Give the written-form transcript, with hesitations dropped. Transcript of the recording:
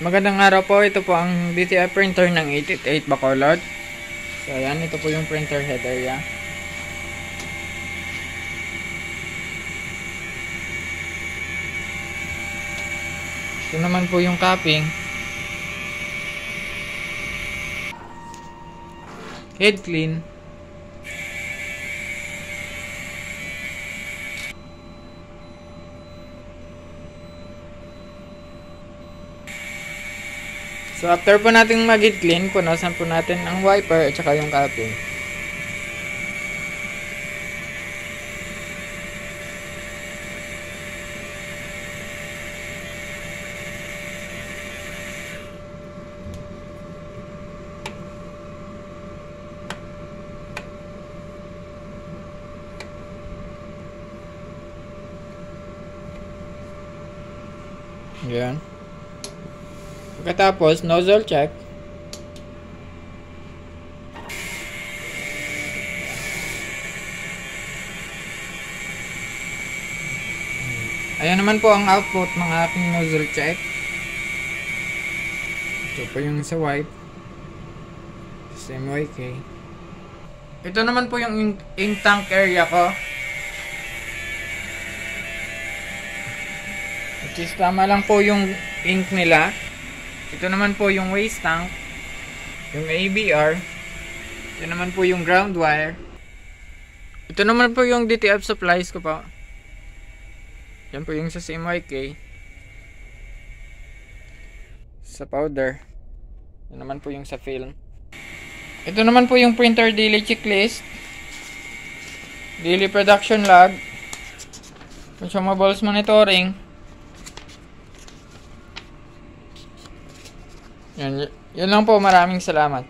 Magandang araw po, ito po ang DTI printer ng 888 Bacolod. So ayan, ito po yung printer head area. Ito naman po yung capping. Head clean. So after po natin mag-head clean, punasan po natin ang wiper at saka yung capping. Yan. Pagkatapos, nozzle check. Ayan naman po ang output ng aking nozzle check. Ito po yung sa wipe. Sa MYK. Ito naman po yung ink tank area ko. Which is tama lang po yung ink nila. Ito naman po yung waste tank, yung ABR. Ito naman po yung ground wire. Ito naman po yung DTF supplies ko po. Yan po yung sa CMYK. Sa powder. Yan naman po yung sa film. Ito naman po yung printer daily checklist. Daily production log. Consumables monitoring. Yan lang po, maraming salamat.